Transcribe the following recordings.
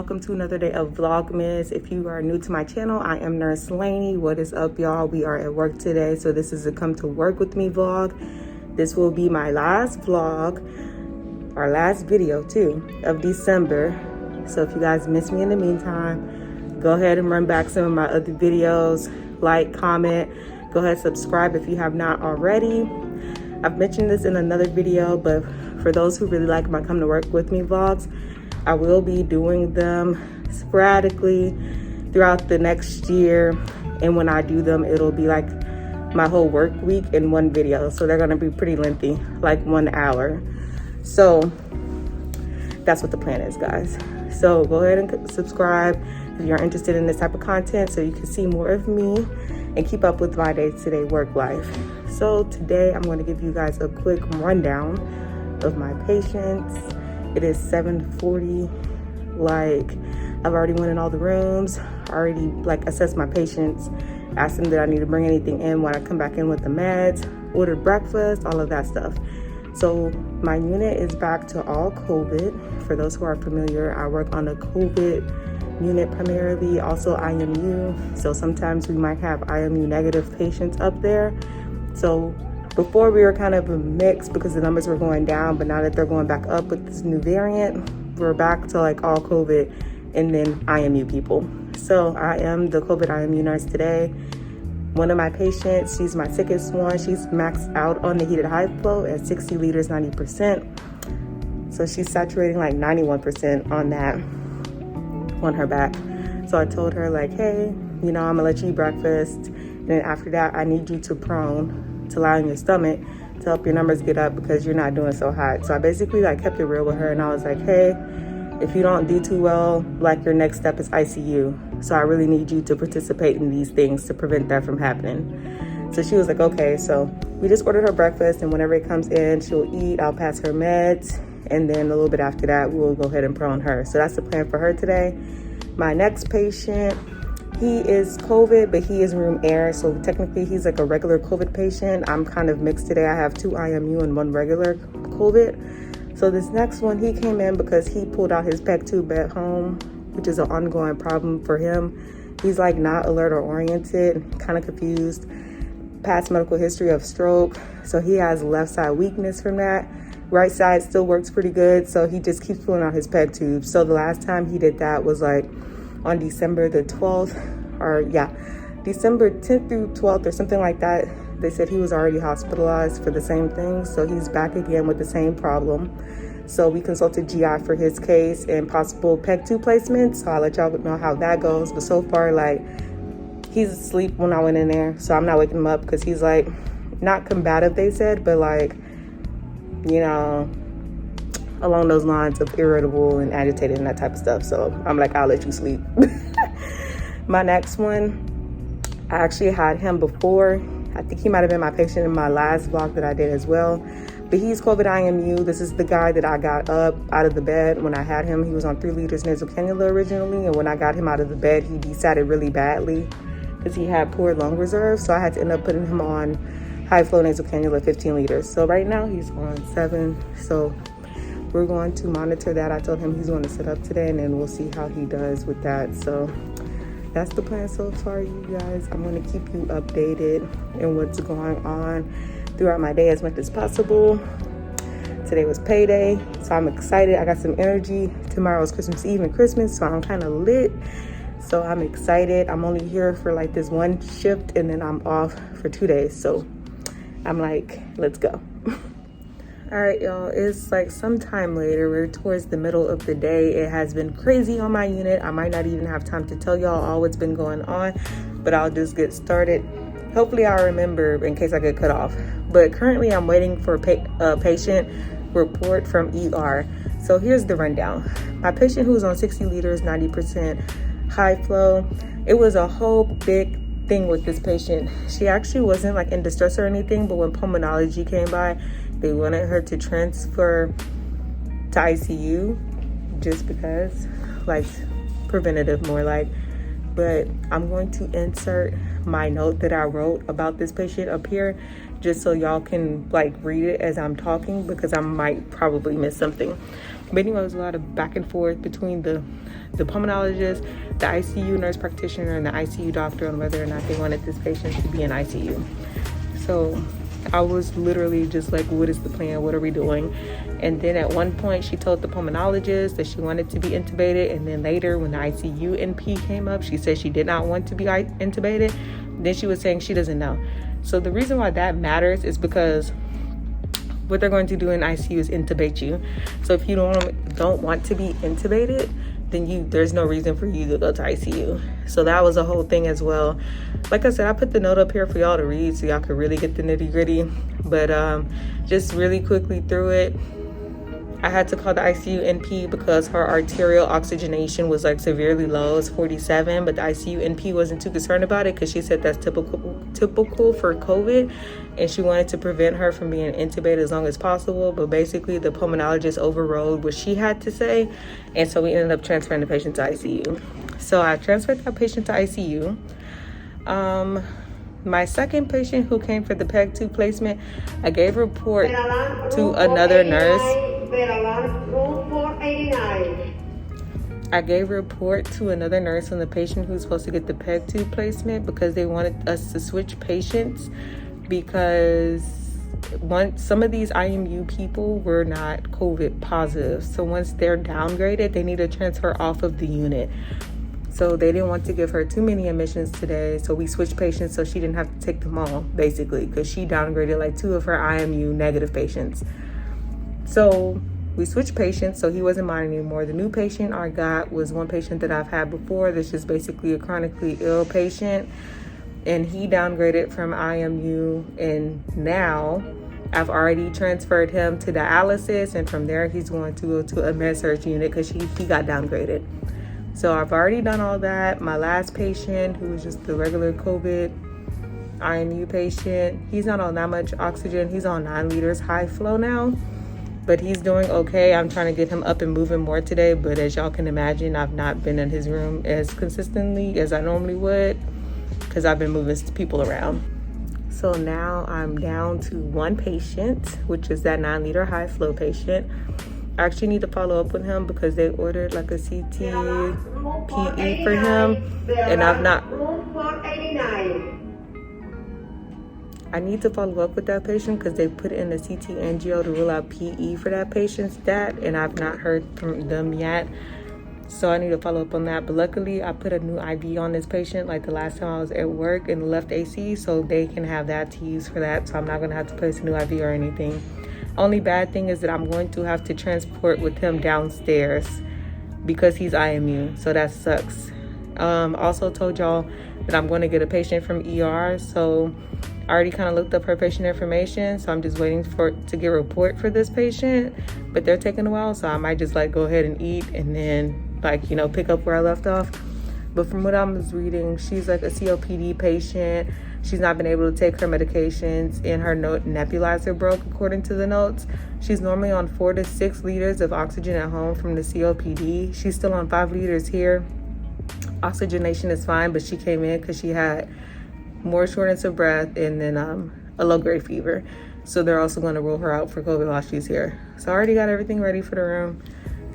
welcome to another day of Vlogmas. If you are new to my channel, I am Nurse Lainey. What is up, y'all? We are at work today, so this is a come to work with me vlog. This will be my last vlog, our last video too, of December. So if you guys miss me in the meantime, go ahead and run back some of my other videos, like, comment, go ahead, subscribe if you have not already. I've mentioned this in another video, but for those who really like my come to work with me vlogs, I will be doing them sporadically throughout the next year. And when I do them, it'll be like my whole work week in one video. So they're gonna be pretty lengthy, like 1 hour. So that's what the plan is, guys. So go ahead and subscribe if you're interested in this type of content so you can see more of me and keep up with my day-to-day work life. So today I'm going to give you guys a quick rundown of my patients. It is 7:40. Like, I've already went in all the rooms, already like assessed my patients, asked them that I need to bring anything in when I come back in with the meds, ordered breakfast, all of that stuff. So my unit is back to all COVID. For those who are familiar, I work on a COVID unit primarily, also IMU. So sometimes we might have IMU negative patients up there. So before we were kind of a mix because the numbers were going down, but now that they're going back up with this new variant, we're back to like all COVID and then IMU people. So I am the COVID IMU nurse today. One of my patients, she's my sickest one. She's maxed out on the heated high flow at 60 liters, 90%. So she's saturating like 91% on that, on her back. So I told her like, hey, you know, I'm gonna let you eat breakfast. And then after that, I need you to prone to lie on your stomach to help your numbers get up because you're not doing so hot. So I basically like kept it real with her and I was like, hey, if you don't do too well, like your next step is ICU. So I really need you to participate in these things to prevent that from happening. So she was like, okay. So we just ordered her breakfast and whenever it comes in, she'll eat, I'll pass her meds. And then a little bit after that, we'll go ahead and prone her. So that's the plan for her today. My next patient, he is COVID, but he is room air. So technically he's like a regular COVID patient. I'm kind of mixed today. I have 2 IMU and 1 regular COVID. So this next one, he came in because he pulled out his PEG tube at home, which is an ongoing problem for him. He's like not alert or oriented, kind of confused, past medical history of stroke. So he has left side weakness from that. Right side still works pretty good. So he just keeps pulling out his PEG tube. So the last time he did that was like on December the 12th, or yeah, December 10th through 12th or something like that. They said he was already hospitalized for the same thing. So he's back again with the same problem. So we consulted GI for his case and possible PEG tube placement. So I'll let y'all know how that goes. But so far, like, he's asleep when I went in there. So I'm not waking him up because he's like, not combative, they said, but like, you know, along those lines of irritable and agitated and that type of stuff. So I'm like, I'll let you sleep. My next one, I actually had him before. I think he might have been my patient in my last vlog that I did as well. But he's COVID IMU. This is the guy that I got up out of the bed when I had him. He was on 3 liters nasal cannula originally. And when I got him out of the bed, he desatted really badly because he had poor lung reserve. So I had to end up putting him on high flow nasal cannula, 15 liters. So right now he's on 7. So we're going to monitor that. I told him he's going to sit up today and then we'll see how he does with that. So that's the plan so far, you guys. I'm going to keep you updated in what's going on throughout my day as much as possible. Today was payday, so I'm excited. I got some energy. Tomorrow is Christmas Eve and Christmas, so I'm kind of lit. So I'm excited. I'm only here for like this one shift and then I'm off for 2 days. So I'm like, let's go. All right, y'all, it's like sometime later. We're towards the middle of the day. It has been crazy on my unit. I might not even have time to tell y'all all what's been going on, but I'll just get started. Hopefully I'll remember in case I get cut off. But currently I'm waiting for a patient report from ER. So here's the rundown. My patient who was on 60 liters, 90% high flow, it was a whole big thing with this patient. She actually wasn't like in distress or anything, but when pulmonology came by, they wanted her to transfer to ICU just because, like, preventative more like. But I'm going to insert my note that I wrote about this patient up here just so y'all can like read it as I'm talking because I might probably miss something. But anyway, it was a lot of back and forth between the pulmonologist, the ICU nurse practitioner, and the ICU doctor on whether or not they wanted this patient to be in ICU. So I was literally just like, what is the plan? What are we doing? And then at one point she told the pulmonologist that she wanted to be intubated. And then later when the ICU NP came up, she said she did not want to be intubated. Then she was saying she doesn't know. So the reason why that matters is because what they're going to do in ICU is intubate you. So if you don't want to be intubated, then there's no reason for you to go to ICU. So that was a whole thing as well. Like I said, I put the note up here for y'all to read so y'all could really get the nitty gritty. But just really quickly through it, I had to call the ICU NP because her arterial oxygenation was like severely low. It's 47, but the ICU NP wasn't too concerned about it because she said that's typical for COVID, and she wanted to prevent her from being intubated as long as possible. But basically the pulmonologist overrode what she had to say, and so we ended up transferring the patient to ICU. So I transferred that patient to ICU. My second patient who came for the PEG tube placement, I gave a report to another nurse. I gave a report to another nurse on the patient who's supposed to get the PEG tube placement because they wanted us to switch patients because some of these IMU people were not COVID positive. So once they're downgraded, they need to transfer off of the unit. So they didn't want to give her too many admissions today. So we switched patients so she didn't have to take them all, basically, because she downgraded like 2 of her IMU negative patients. So we switched patients, so he wasn't mine anymore. The new patient I got was one patient that I've had before. This is basically a chronically ill patient. And he downgraded from IMU. And now I've already transferred him to dialysis. And from there, he's going to go to a med-surg unit because he got downgraded. So I've already done all that. My last patient, who was just the regular COVID IMU patient, he's not on that much oxygen. He's on 9 liters high flow now, but he's doing okay. I'm trying to get him up and moving more today, but as y'all can imagine, I've not been in his room as consistently as I normally would because I've been moving people around. So now I'm down to 1 patient, which is that 9 liter high flow patient. I actually need to follow up with him because they ordered like a CT PE for him, and I need to follow up with that patient because they put in a CT angio to rule out PE for that patient's stat, and I've not heard from them yet. So I need to follow up on that. But luckily, I put a new IV on this patient like the last time I was at work in the left AC, so they can have that to use for that. So I'm not going to have to place a new IV or anything. Only bad thing is that I'm going to have to transport with him downstairs because he's IMU, so that sucks. Also told y'all that I'm going to get a patient from ER, so I already kind of looked up her patient information, so I'm just waiting to get a report for this patient, but they're taking a while, so I might just like go ahead and eat and then like, you know, pick up where I left off. But from what I was reading, she's like a COPD patient. She's not been able to take her medications, and her nebulizer broke according to the notes. She's normally on 4 to 6 liters of oxygen at home from the COPD. She's still on 5 liters here. Oxygenation is fine, but she came in because she had more shortness of breath and then a low-grade fever. So they're also going to rule her out for COVID while she's here. So I already got everything ready for the room.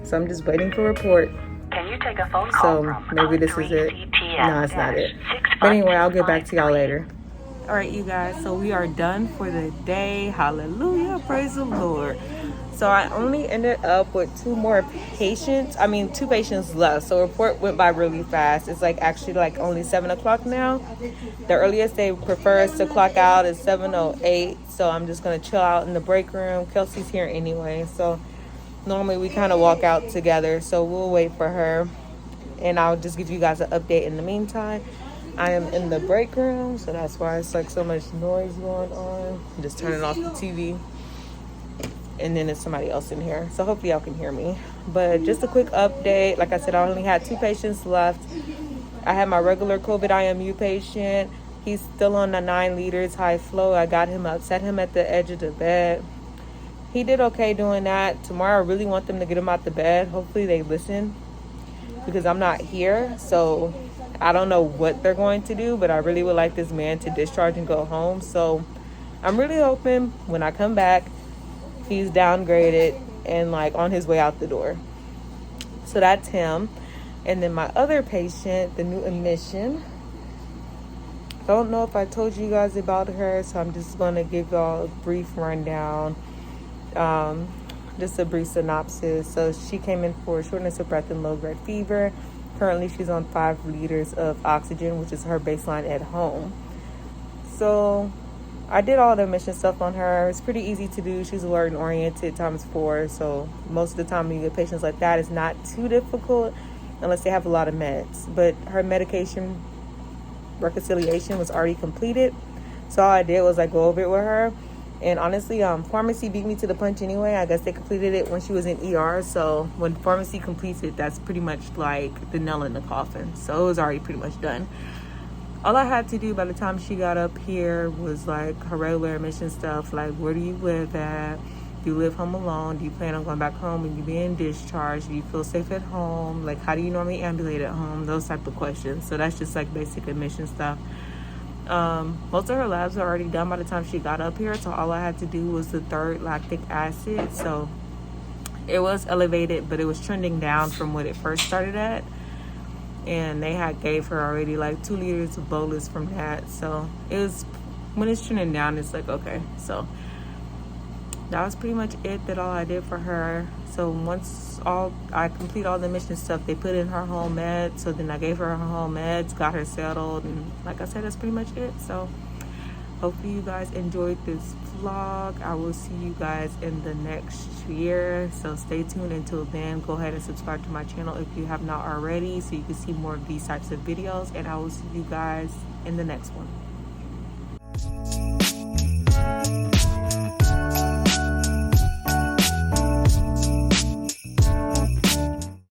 So I'm just waiting for a report. Can you take a phone call so maybe this is it. No, it's not it. But anyway, I'll get back to y'all later. All right, you guys, so we are done for the day. Hallelujah, praise the Lord. So I only ended up with 2 patients left. So report went by really fast. It's like actually like only 7 o'clock now. The earliest they prefer us to clock out is 7:08. So I'm just gonna chill out in the break room. Kelsey's here anyway, so normally we kind of walk out together. So we'll wait for her, and I'll just give you guys an update in the meantime. I am in the break room, so that's why it's like so much noise going on. I'm just turning off the TV, and then there's somebody else in here, so hopefully y'all can hear me. But just a quick update. Like I said, I only had 2 patients left. I had my regular COVID IMU patient. He's still on the 9 liters high flow. I got him up, set him at the edge of the bed. He did okay doing that. Tomorrow I really want them to get him out the bed. Hopefully they listen because I'm not here, so I don't know what they're going to do, but I really would like this man to discharge and go home. So I'm really hoping when I come back, he's downgraded and like on his way out the door. So that's him. And then my other patient, the new admission, I don't know if I told you guys about her, so I'm just going to give y'all a brief rundown, just a brief synopsis. So she came in for shortness of breath and low-grade fever. Currently she's on 5 liters of oxygen, which is her baseline at home. So I did all the admission stuff on her. It's pretty easy to do. She's alert and oriented ×4. So most of the time when you get patients like that, it's not too difficult unless they have a lot of meds. But her medication reconciliation was already completed. So all I did was like go over it with her. And honestly, pharmacy beat me to the punch anyway. I guess they completed it when she was in ER. So when pharmacy completes it, that's pretty much like the nail in the coffin. So it was already pretty much done. All I had to do by the time she got up here was like her regular admission stuff. Like, where do you live at? Do you live home alone? Do you plan on going back home when you're being discharged? Do you feel safe at home? Like, how do you normally ambulate at home? Those type of questions. So that's just like basic admission stuff. Most of her labs are already done by the time she got up here. So all I had to do was the 3rd lactic acid. So it was elevated, but it was trending down from what it first started at. And they had gave her already like 2 liters of bolus from that. So it was, when it's trending down, it's like, okay. So that was pretty much it. That all I did for her. So once I complete all the admission stuff, they put in her home meds. So then I gave her home meds, got her settled, and like I said, that's pretty much it. So hopefully you guys enjoyed this vlog. I will see you guys in the next year. So stay tuned until then. Go ahead and subscribe to my channel if you have not already, so you can see more of these types of videos. And I will see you guys in the next one.